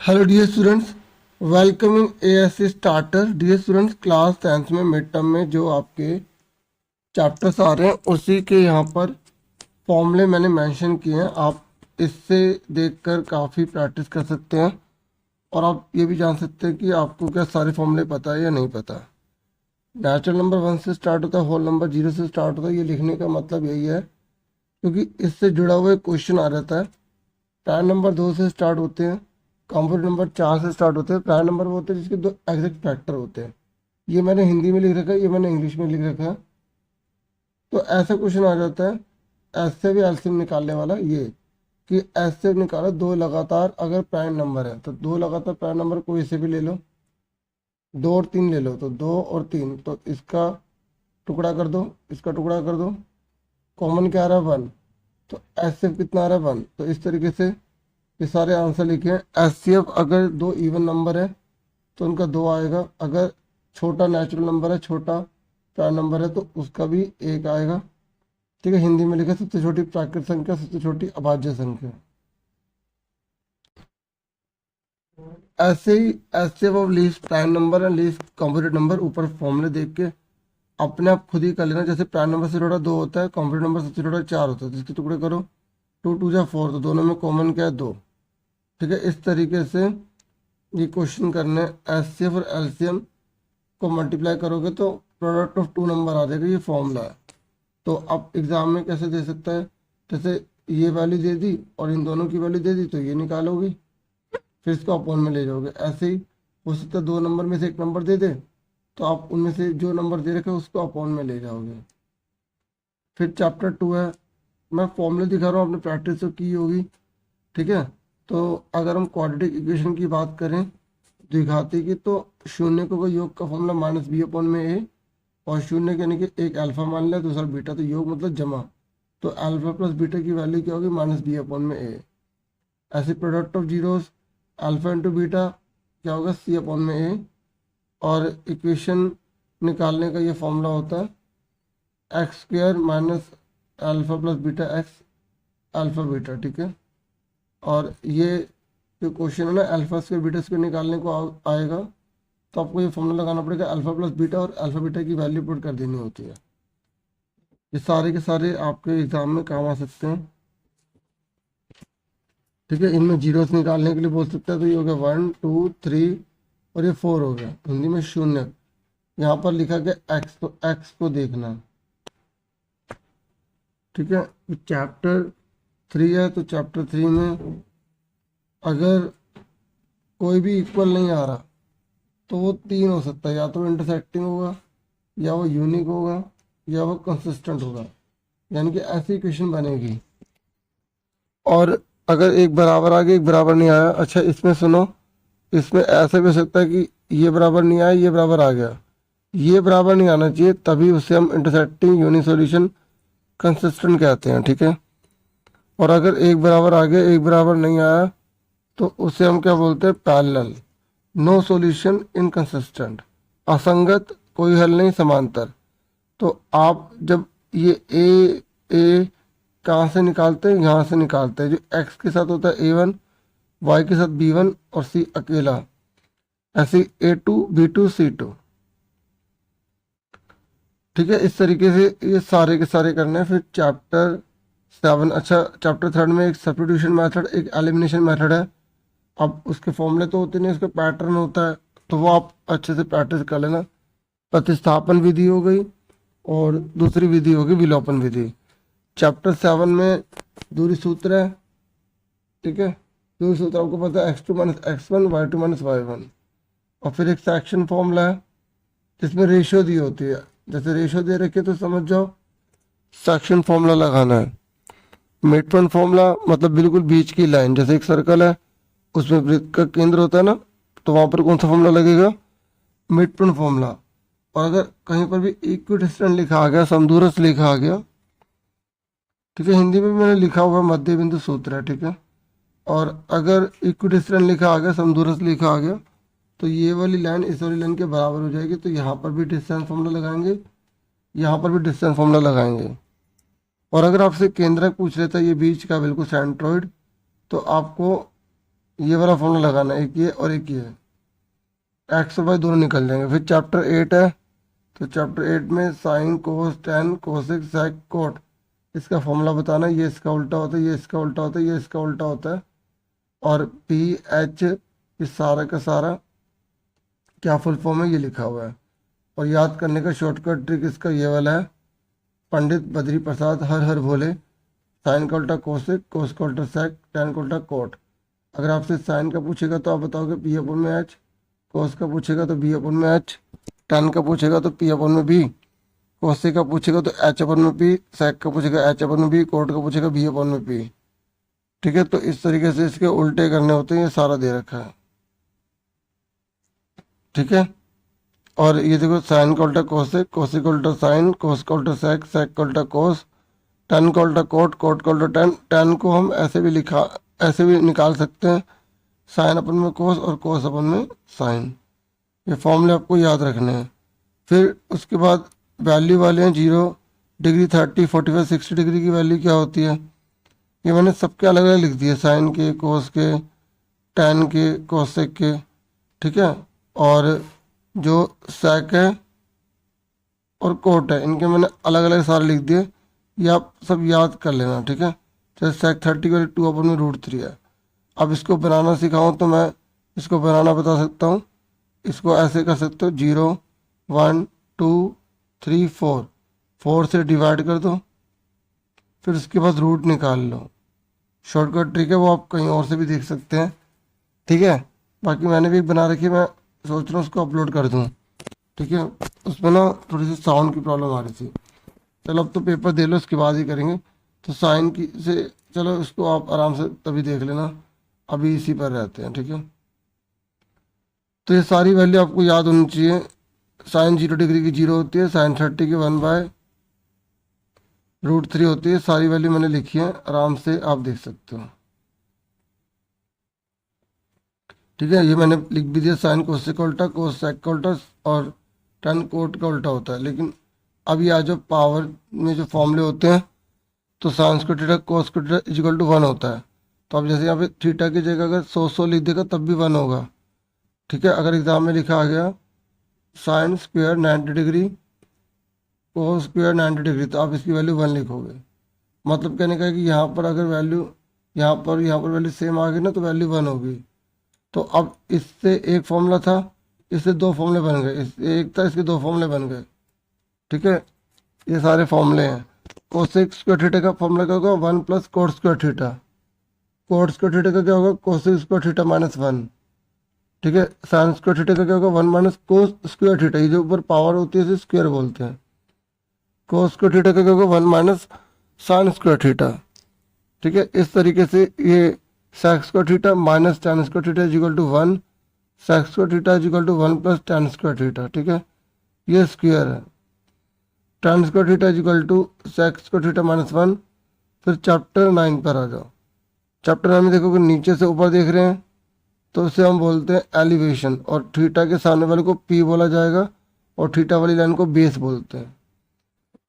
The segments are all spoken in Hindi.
Hello dear students, welcome in ASC starter. Dear students, class 10th में मिड टर्म में जो आपके चैप्टर्स आ रहे हैं उसी के यहाँ पर फॉर्मूले मैंने मेंशन किए हैं। आप इससे देखकर काफ़ी प्रैक्टिस कर सकते हैं और आप ये भी जान सकते हैं कि आपको क्या सारे फॉर्मूले पता है या नहीं पता। नेचुरल नंबर 1 से स्टार्ट होता है, होल नंबर 0 से स्टार्ट होता है। ये लिखने का मतलब यही है क्योंकि इससे जुड़ा हुआ एक क्वेश्चन आ जाता है। प्राइम नंबर 2 से स्टार्ट होते हैं, कॉम्पोनेंट नंबर 4 से स्टार्ट होते हैं। प्राइम नंबर वो होते हैं जिसके दो एग्जैक्ट फैक्टर होते हैं। ये मैंने हिंदी में लिख रखा है, ये मैंने इंग्लिश में लिख रखा है। तो ऐसा क्वेश्चन आ जाता है, ऐसे भी एलसीएम निकालने वाला ये कि ऐसे निकालो दो लगातार अगर प्राइम नंबर है तो दो लगातार प्राइम नंबर कोई से भी ले लो, 2 और 3 ले लो तो 2 और 3, तो इसका टुकड़ा कर दो, इसका टुकड़ा कर दो, कॉमन क्या आ रहा है 1, तो एचसीएफ कितना आ रहा है 1। तो इस तरीके से ये सारे आंसर लिखे हैं। एचसीएफ अगर दो इवन नंबर है तो उनका 2 आएगा, अगर छोटा नेचुरल नंबर है, छोटा प्राइम नंबर है तो उसका भी 1 आएगा। ठीक है, हिंदी में लिखा सबसे छोटी प्राकृत संख्या, सबसे छोटी अभाज्य संख्या। ऐसे ही HCF of least prime number and least component number ऊपर फॉर्मूले देख के अपने आप खुद ही कर लेना। जैसे प्राइम नंबर से छोटा 2 होता है, कॉम्पोनेंट नंबर सबसे छोटा 4 होता है, तो इसके टुकड़े करो, 2 2 जा 4, तो दोनों में कॉमन क्या है 2। ठीक है, इस तरीके से ये क्वेश्चन करने एचसीएफ और एलसीएम को मल्टीप्लाई करोगे तो प्रोडक्ट ऑफ 2 नंबर आ जाएगा। ये फॉर्मूला है। तो आप एग्जाम में कैसे दे सकता है, जैसे ये वैल्यू दे दी और इन दोनों की वैल्यू दे दी तो ये निकालोगी, फिर इसको अपॉन में ले जाओगे। ऐसे ही हो सकता है 2 नंबर में से एक नंबर दे दे तो आप उनमें से जो नंबर दे रखे उसको अपॉन में ले जाओगे। फिर चैप्टर 2 है, मैं फॉर्मूले दिखा रहा हूँ, आपने प्रैक्टिस तो की होगी। ठीक है, तो अगर हम क्वाड्रेटिक इक्वेशन की बात करें द्विघाती की, तो शून्य को योग का फॉर्मूला -b/, में ए, और शून्य के यानी कि एक अल्फा मान लिया दूसरा बीटा, तो योग मतलब जमा, तो अल्फा प्लस बीटा की वैल्यू क्या होगी -b/, में ए। ऐसे product of zeros alpha into beta क्या होगा c/, में ए। और इक्वेशन निकालने का ये फॉर्मूला होता है x² minus alpha plus beta x alpha beta. ठीक है, और ये जो क्वेश्चन है ना अल्फा स्क्वायर बीटा स्क्वायर निकालने को आएगा तो आपको ये फॉर्मूला लगाना पड़ेगा अल्फा प्लस बीटा, और अल्फा बीटा की वैल्यू पुट कर देनी होती है। ये सारे के सारे आपके एग्जाम में काम आ सकते हैं। ठीक है, इनमें जीरोस निकालने के लिए बोल सकते हैं, तो ये हो गया 1 2 3 और ये 4 हो गया, हिंदी में शून्य। यहाँ पर लिखा गया एक्स, तो एक्स को देखना। ठीक है, चैप्टर 3 है तो चैप्टर 3 में अगर कोई भी इक्वल नहीं आ रहा तो वो 3 हो सकता है, या तो इंटरसेक्टिंग होगा, या वो यूनिक होगा, या वो कंसिस्टेंट होगा, यानी कि ऐसी इक्वेशन बनेगी। और अगर एक बराबर आ गया एक बराबर नहीं आया, अच्छा इसमें सुनो, इसमें ऐसा भी हो सकता है कि ये बराबर नहीं आया ये बराबर आ गया, ये बराबर नहीं आना चाहिए, तभी उसे हम इंटरसेक्टिंग यूनिक सॉल्यूशन कंसिस्टेंट कहते हैं। ठीक है, और अगर एक बराबर आ गया एक बराबर नहीं आया तो उसे हम क्या बोलते हैं, पैरेलल, नो सॉल्यूशन इनकंसिस्टेंट, असंगत, कोई हल नहीं, समांतर। तो आप जब ये ए कहाँ से निकालते हैं, यहाँ से निकालते हैं। जो एक्स के साथ होता है a1, वाई के साथ b1 और c अकेला, ऐसे a2 b2 c2। ठीक है, इस तरीके से ये सारे के सारे करने हैं। फिर चैप्टर 7, अच्छा चैप्टर 3 में एक सब्स्टिट्यूशन मेथड एक एलिमिनेशन मेथड है। अब उसके फॉर्मूले तो होते नहीं, उसका पैटर्न होता है, तो वो आप अच्छे से प्रैक्टिस कर लेना। प्रतिस्थापन विधि हो गई और दूसरी विधि होगी विलोपन विधि। चैप्टर 7 में दूरी सूत्र है। ठीक है, दूरी सूत्र आपको पता है x2 minus x1 y2 minus y1। और फिर एक सेक्शन फॉर्मूला है जिसमें रेशियो दी होती है, जैसे रेशियो दे रखी है तो समझ जाओ सेक्शन फॉर्मूला लगाना है। मिड पॉइंट फॉर्मूला मतलब बिल्कुल बीच की लाइन, जैसे एक सर्कल है उसमें वृत्त का केंद्र होता है ना, तो वहाँ पर कौन सा फॉर्मूला लगेगा, मिड पॉइंट फॉर्मूला। और अगर कहीं पर भी इक्विडिस्टेंट लिखा आ गया, समदूरस्थ लिखा आ गया, ठीक है, हिंदी में भी मैंने लिखा हुआ मध्य बिंदु सूत्र है। ठीक है, और अगर इक्विडिस्टेंट लिखा आ गया, समदूरस्थ लिखा आ गया, तो ये वाली लाइन इस वाली लाइन के बराबर हो जाएगी, तो यहाँ पर भी डिस्टेंस फॉर्मूला लगाएंगे, यहाँ पर भी डिस्टेंस फॉर्मूला लगाएंगे। और अगर आपसे केंद्रक पूछ लेता है ये बीच का बिल्कुल सेंट्रॉइड, तो आपको ये वाला फॉर्मूला लगाना है, एक ये और एक ये, एक्स और वाई दोनों निकल जाएंगे। फिर चैप्टर 8 है, तो चैप्टर 8 में sine cos tan cosec sec cot, इसका फॉर्मूला बताना, ये इसका उल्टा होता है, ये इसका उल्टा होता है, ये इसका उल्टा होता है। और पी एच, इस सारा का सारा क्या फुल फॉर्म है ये लिखा हुआ है। और याद करने का शॉर्टकट ट्रिक इसका ये वाला है, पंडित बद्री प्रसाद हर हर भोले, साइन का उल्टा कोसेक, कोस का उल्टा सेक, टेन का उल्टा कोट। अगर आपसे साइन का पूछेगा तो आप बताओगे पी अपन में एच, कोस का पूछेगा तो बी अपन में एच, टेन का पूछेगा तो पी अपन में बी, कोसे का पूछेगा तो एच अपन में पी, सेक का पूछेगा एच अपन में बी, कोट का पूछेगा बी अपन में पी। ठीक है, तो इस तरीके से इसके उल्टे करने होते हैं, ये सारा दे रखा है। ठीक है, और ये देखो साइन का उल्टा कोसेक, कोसेक का उल्टा साइन, कोस का उल्टा सेक, सेक का उल्टा कोस, टेन का उल्टा कोट, कोट का उल्टा टेन। टेन को हम ऐसे भी निकाल सकते हैं, साइन अपन में कोस और कोस अपन में साइन। ये फॉर्मूले आपको याद रखने हैं। फिर उसके बाद वैल्यू वाले हैं 0 डिग्री, 30, 45, 60 डिग्री की वैल्यू क्या होती है, ये मैंने सबके अलग अलग लिख दिए, साइन के, कोस के, टेन के, कोसेक के। ठीक है, और जो सेक है और कोट है इनके मैंने अलग अलग सारे लिख दिए, ये आप सब याद कर लेना। ठीक है, जैसे सेक 30 का 2 अपन में √3 है। अब इसको बनाना सिखाऊं तो मैं इसको बनाना बता सकता हूँ, इसको ऐसे कर सकते हो 0 1 2 3 4, 4 से डिवाइड कर दो, फिर उसके बाद रूट निकाल लो। शॉर्टकट ट्रिक है, वो आप कहीं और से भी देख सकते हैं। ठीक है, बाकी मैंने भी एक बना रखी है, मैं सोच रहा हूँ उसको अपलोड कर दूँ। ठीक है, उसमें ना थोड़ी सी साउंड की प्रॉब्लम आ रही थी। चलो अब तो पेपर दे लो, उसके बाद ही करेंगे। तो साइन की से चलो उसको आप आराम से तभी देख लेना, अभी इसी पर रहते हैं। ठीक है, तो ये सारी वैल्यू आपको याद होनी चाहिए। साइन 0 डिग्री की 0 होती है, साइन 30 की 1/√3 होती है। सारी वैल्यू मैंने लिखी है, आराम से आप देख सकते हो। ठीक है, ये मैंने लिख भी दिया, साइन कोसेक का उल्टा, कोस सेक का उल्टा और टेन कोट का उल्टा होता है। लेकिन अब ये जो पावर में जो फॉर्मूले होते हैं, तो sine square theta cos square theta equal to 1 होता है। तो अब जैसे यहाँ पे थीटा की जगह अगर 100 लिख देगा तब भी 1 होगा। ठीक है, अगर एग्जाम में लिखा आ गया sine square 90 degree, cos square 90 degree, तो आप इसकी वैल्यू 1 लिखोगे। मतलब कहने का है कि यहाँ पर अगर वैल्यू यहाँ पर वैल्यू सेम आ गई ना, तो वैल्यू 1 होगी। तो अब इससे एक फॉर्मूला था, इससे 2 फॉर्मूले बन गए, इससे एक था, इसके 2 फॉर्मूले बन गए। ठीक है, ये सारे फॉर्मूले हैं। कोसेक स्क्वायर थीटा का फॉर्मूला क्या होगा, 1 plus coat square theta. Coat square theta का क्या होगा, कोसेक स्क्वायर थीटा -1। ठीक है, साइन स्क्वायर थीटा का क्या होगा, 1 माइनस कोस स्क्वायर थीटा, ये जो ऊपर पावर होती है इसे स्क्वायर बोलते हैं। कोस स्क्वायर थीटा का क्या होगा, 1 माइनस साइन स्क्वायर थीटा। ठीक है, इस तरीके से ये sec square theta minus tan square theta is equal to 1, sec square theta is equal to 1 plus tan square theta. ठीक है, ये स्क्वायर है, tan square theta is equal to sec square theta -1। फिर चैप्टर 9 पर आ जाओ। चैप्टर 9 में देखोगे नीचे से ऊपर देख रहे हैं, तो उसे हम बोलते हैं एलिवेशन, और थीटा के सामने वाले को पी बोला जाएगा और थीटा वाली लाइन को बेस बोलते हैं।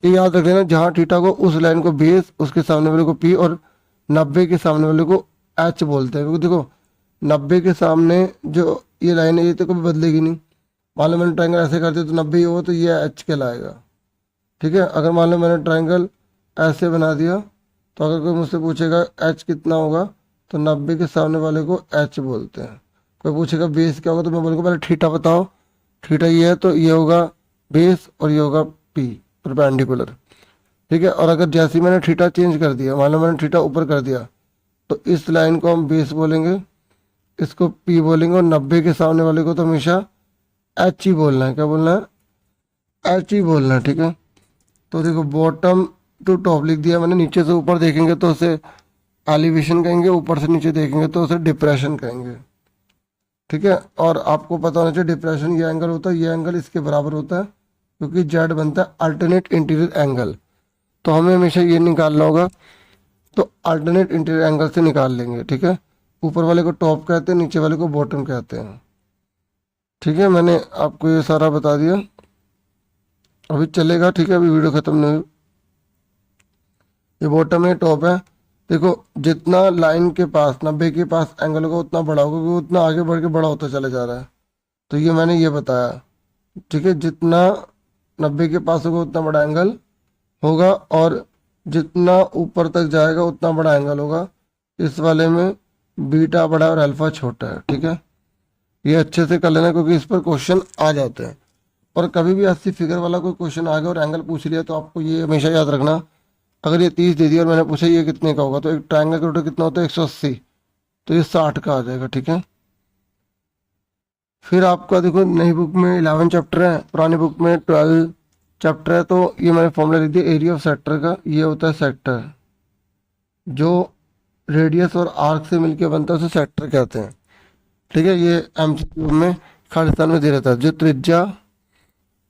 ये याद रख लेना, जहाँ थीटा को उस लाइन को बेस, उसके सामने वाले को पी, और 90 के सामने वाले को एच बोलते हैं। क्योंकि देखो 90 के सामने जो ये लाइन है ये तो कभी बदलेगी नहीं। मान लो मैंने ट्राइंगल ऐसे करते तो 90 ही हो, तो ये एच कहलाएगा। ठीक है, अगर मान लो मैंने ट्राइंगल ऐसे बना दिया, तो अगर कोई मुझसे पूछेगा एच कितना होगा, तो 90 के सामने वाले को एच बोलते हैं। कोई पूछेगा बेस क्या होगा, तो मैं बोलूँगा पहले थीटा बताओ, थीटा ये है तो ये होगा बेस और ये होगा पी, परपेंडिकुलर। ठीक है, और अगर जैसे ही मैंने थीटा चेंज कर दिया, मान लो मैंने थीटा ऊपर कर दिया, तो इस लाइन को हम बेस बोलेंगे, इसको पी बोलेंगे, और 90 के सामने वाले को तो हमेशा एच ही बोलना है। क्या बोलना है, एच ही बोलना है। ठीक है, तो देखो बॉटम टू टॉप लिख दिया मैंने, नीचे से ऊपर देखेंगे तो उसे एलिवेशन कहेंगे, ऊपर से नीचे देखेंगे तो उसे डिप्रेशन कहेंगे। ठीक है, और आपको पता होना चाहिए डिप्रेशन ये एंगल होता है, ये एंगल इसके बराबर होता है, क्योंकि जेड बनता है अल्टरनेट इंटीरियर एंगल। तो हमें हमेशा ये निकालना होगा, तो अल्टरनेट इंटीरियर एंगल से निकाल लेंगे। ठीक है, ऊपर वाले को टॉप कहते हैं, नीचे वाले को बॉटम कहते हैं। ठीक है, मैंने आपको ये सारा बता दिया, अभी चलेगा। ठीक है, अभी वीडियो ख़त्म नहीं हुई। ये बॉटम है, टॉप है, देखो जितना लाइन के पास 90 के पास एंगल होगा उतना बड़ा होगा, क्योंकि उतना आगे बढ़ के बड़ा होता चला जा रहा है। तो ये मैंने ये बताया, ठीक है। जितना 90 के पास होगा उतना बड़ा एंगल होगा, और जितना ऊपर तक जाएगा उतना बड़ा एंगल होगा। इस वाले में बीटा बड़ा है और अल्फा छोटा है, ठीक है। ये अच्छे से कर लेना, क्योंकि इस पर क्वेश्चन आ जाते हैं। और कभी भी 80 फिगर वाला कोई क्वेश्चन आ गया और एंगल पूछ लिया तो आपको ये हमेशा याद रखना, अगर ये 30 दे दिया और मैंने पूछा ये कितने का होगा, तो एक ट्रायंगल का टोटल कितना होता है 180, तो ये 60 का आ जाएगा, ठीक है। फिर आपका देखो नई बुक में 11 चैप्टर है, पुरानी बुक में 12 चैप्टर है। तो ये मैंने फॉर्मूला लिख दिया एरिया ऑफ सेक्टर का। ये होता है सेक्टर, जो रेडियस और आर्क से मिलकर बनता है उसे सेक्टर कहते हैं, ठीक है। ये एमसीक्यू में खालिस्तान में दे रहता है। जो त्रिज्या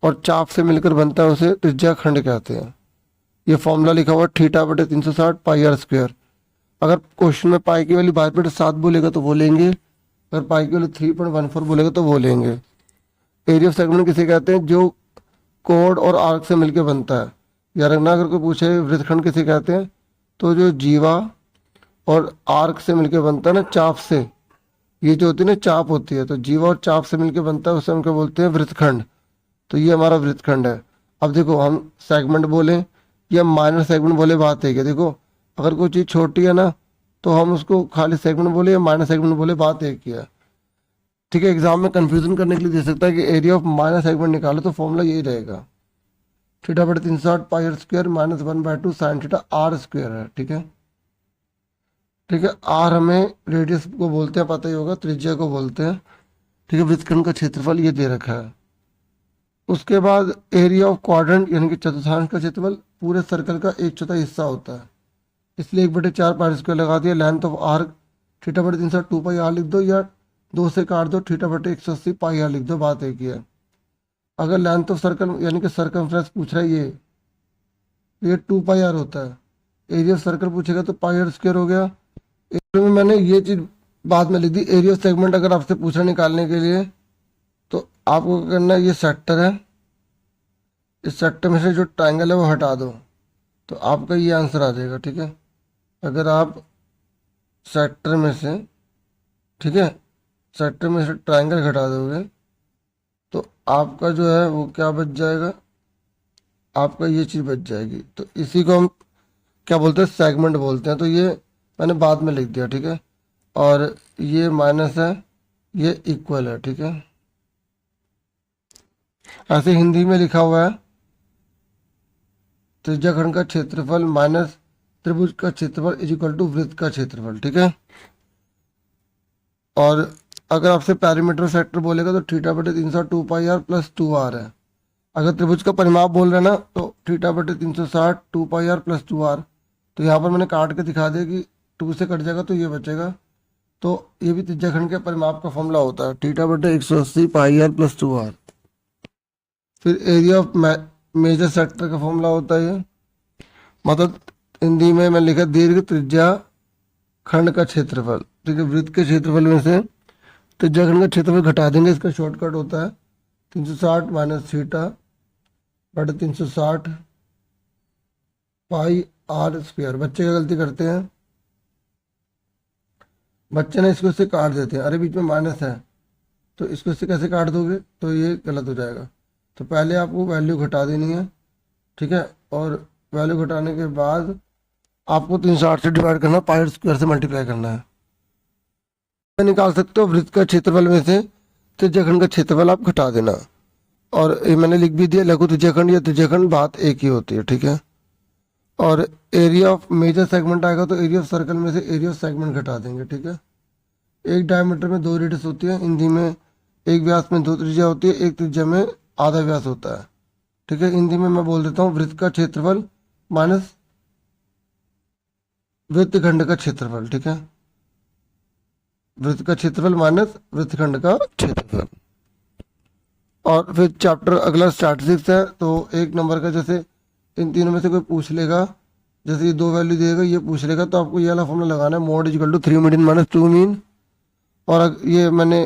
और चाप से मिलकर बनता है उसे त्रिज्या खंड कहते हैं। ये फॉर्मूला लिखा हुआ थीटा बटे 360 पाई आर स्क्वायर। अगर क्वेश्चन में पाई की वैल्यू 22/7 बोलेगा तो वो लेंगे, अगर पाई की वैल्यू 3.14 बोलेगा तो वो लेंगे। एरिया ऑफ सेगमेंट किसे कहते हैं, जो कोड और आर्क से मिलकर बनता है। याद रखना, अगर कोई पूछे वृत्तखंड किसे कहते हैं, तो जो जीवा और आर्क से मिलकर बनता है ना, चाप से, ये जो होती है ना चाप होती है, तो जीवा और चाप से मिलकर बनता है उसे हम क्या बोलते हैं, वृत्तखंड। तो ये हमारा वृत्तखंड है। अब देखो हम सेगमेंट बोले या माइनर सेगमेंट बोले, बात है क्या। देखो अगर कोई चीज़ छोटी है ना तो हम उसको खाली सेगमेंट बोले या माइनर सेगमेंट बोले, बात एक ही है, ठीक है। एग्जाम में कंफ्यूजन करने के लिए दे सकता है कि एरिया ऑफ माइनर सेगमेंट निकालो, तो फॉर्मूला यही रहेगा थीटा बटे 360 pi r square minus 1/2 sine theta r square है, ठीक है। ठीक है, आर हमें रेडियस को बोलते हैं, पता ही होगा, त्रिज्या को बोलते हैं, ठीक है। वृत्तखंड का क्षेत्रफल ये दे रखा है। उसके बाद एरिया ऑफ क्वाड्रेंट यानी कि चतुर्थांश का क्षेत्रफल पूरे सर्कल का 1/4 हिस्सा होता है, इसलिए 1/4 पाई स्क्वायर लगा दिया। लेंथ ऑफ आर्क थीटा बटे 360 2 पाई आर लिख दो, या 2 से काट दो, थीटा बटे 180 पाई आर लिख दो, बात एक ही है। अगर लेंथ ऑफ सर्कल यानी कि सर्कमफ्रेंस पूछ रहा है ये 2 पाई आर होता है। एरिया ऑफ सर्कल पूछेगा तो पाई आर स्क्वायर हो गया। एरिया में मैंने ये चीज़ बाद में लिख दी। एरिया ऑफ सेगमेंट अगर आपसे पूछा निकालने के लिए तो आपको क्या करना है, ये सेक्टर है, इस सेक्टर में से जो ट्रायंगल है वो हटा दो, तो आपका ये आंसर आ जाएगा, ठीक है। अगर आप सेक्टर में से, ठीक है, सेक्टर में से ट्रायंगल हटा दोगे तो आपका जो है वो क्या बच जाएगा, आपका ये चीज़ बच जाएगी। तो इसी को हम क्या बोलते हैं, सेगमेंट बोलते हैं। तो ये मैंने बाद में लिख दिया, ठीक है। और ये माइनस है, ये इक्वल है, ठीक है। ऐसे हिंदी में लिखा हुआ है त्रिज्याखंड का क्षेत्रफल माइनस त्रिभुज का क्षेत्रफल इज इक्वल टू वृत्त का क्षेत्रफल, ठीक है। और अगर आपसे पैरीमीटर सेक्टर बोलेगा तो थीटा बटे 360 पाई आर प्लस 2 आर है। अगर त्रिभुज का परिमाप बोल रहे हैं ना तो थीटा बटे 360 2 पाई आर प्लस 2 आर। तो यहाँ पर मैंने काट के दिखा दिया कि 2 से कट जाएगा तो ये बचेगा। तो ये भी त्रिज्याखंड के परिमाप का फॉर्मूला होता है, थीटा बटे 180 पाई आर प्लस 2 आर। फिर एरिया ऑफ मेजर सेक्टर का फॉर्मूला होता है ये, मतलब हिंदी में मैं लिखा दीर्घ त्रिज्या खंड का क्षेत्रफल, ठीक है। वृत्त के क्षेत्रफल में से त्रिज्याखंड का क्षेत्रफल घटा देंगे, इसका शॉर्टकट होता है 360 माइनस थीटा बटे 360 पाई आर स्क्वायर। बच्चे क्या गलती करते हैं, बच्चे ने इसको इससे काट देते हैं, अरे बीच में माइनस है तो इसको इससे कैसे काट दोगे, तो ये गलत हो जाएगा। तो पहले आपको वैल्यू घटा देनी है, ठीक है। और वैल्यू घटाने के बाद आपको 360 से डिवाइड करना, पाई आर स्क्वायर से मल्टीप्लाई करना है। निकाल सकते हो वृत्त का क्षेत्रफल में से त्रिज्याखंड का क्षेत्रफल आप घटा देना। और ये मैंने लिख भी दिया, लघु त्रिज्याखंड या त्रिज्याखंड बात एक ही होती है, ठीक है। और एरिया ऑफ मेजर सेगमेंट आएगा तो एरिया ऑफ सर्कल में से एरिया ऑफ सेगमेंट घटा देंगे, ठीक है। एक डायमीटर में 2 रेडियस होती है, हिंदी में एक व्यास में 2 त्रिज्या होती है, एक त्रिज्या में आधा व्यास होता है, ठीक है। हिंदी में मैं बोल देता हूँ वृत्त का क्षेत्रफल माइनस वृत्तखंड का क्षेत्रफल, ठीक है। वृत्त का क्षेत्रफल माइनस वृत्तखंड का क्षेत्रफल। और फिर चैप्टर अगला स्टैटिस्टिक्स है, तो 1 नंबर का जैसे इन तीनों में से कोई पूछ लेगा, जैसे ये 2 वैल्यू देगा, ये पूछ लेगा, तो आपको ये वाला फॉर्मूला लगाना है, mode equal to 3 median minus 2 mean. और ये मैंने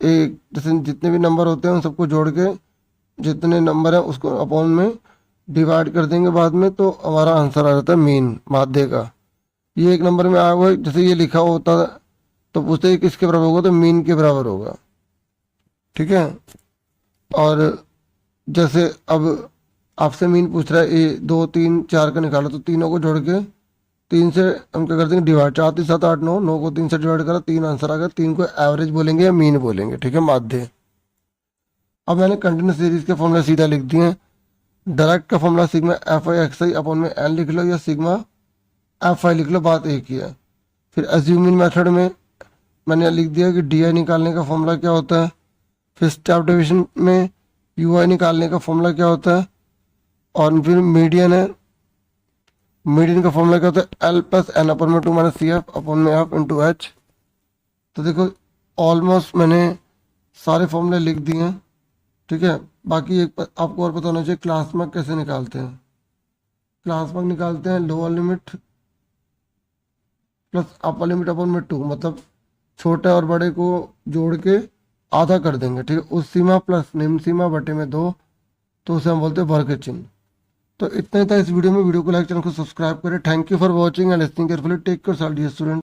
एक जैसे जितने भी नंबर होते हैं उन सबको जोड़ के जितने नंबर हैं उसको अपॉन में डिवाइड कर देंगे बाद में, तो हमारा आंसर आ जाता है मीन माध्य का। ये एक नंबर में आया हुआ है, जैसे ये लिखा होता तो पूछते हैं किसके बराबर होगा, तो मीन के बराबर होगा। ठीक है। और जैसे अब आपसे मीन पूछ रहा है, ए 2 3 4 का निकालो, तो तीनों को जोड़ के 3 से हम क्या कर देंगे डिवाइड, 4 3 7 8 9, 9 को 3 से डिवाइड करा, 3 आंसर आ गया। 3 को एवरेज बोलेंगे या मीन बोलेंगे। ठीक है, माध्य। अब मैंने कंटिन्यूस सीरीज के फॉर्मूला सीधा लिख दिए हैं। डायरेक्ट का formula sigma F I x I upon में एन लिख लो या सिग्मा एफ आई लिख लो, बात एक ही है। फिर अज्यूमिंग मेथड में मैंने लिख दिया कि डी आई निकालने का फॉर्मूला क्या होता है। फिर स्टेप डिवीजन में यू आई निकालने का फॉर्मूला क्या होता है। और फिर मीडियन है, मीडियन का फॉर्मूला क्या होता है, एल प्लस एन अपॉन में 2 माइनस सी एफ अपॉन में एफ इंटू एच। तो देखो ऑलमोस्ट मैंने सारे फॉर्मूले लिख दिए हैं। ठीक है, बाकी एक आपको और पता होना चाहिए क्लास मार्क कैसे निकालते हैं। क्लास मार्क निकालते हैं lower limit plus upper limit upon में 2, मतलब छोटे और बड़े को जोड़ के आधा कर देंगे। ठीक है, उस सीमा प्लस निम्न सीमा बटे में 2, तो उसे हम बोलते हैं वर्ग चिन्ह। तो इतना ही था इस वीडियो में। वीडियो को लाइक, चैनल को सब्सक्राइब करें। Thank you for watching and listening carefully. Take care, dear student.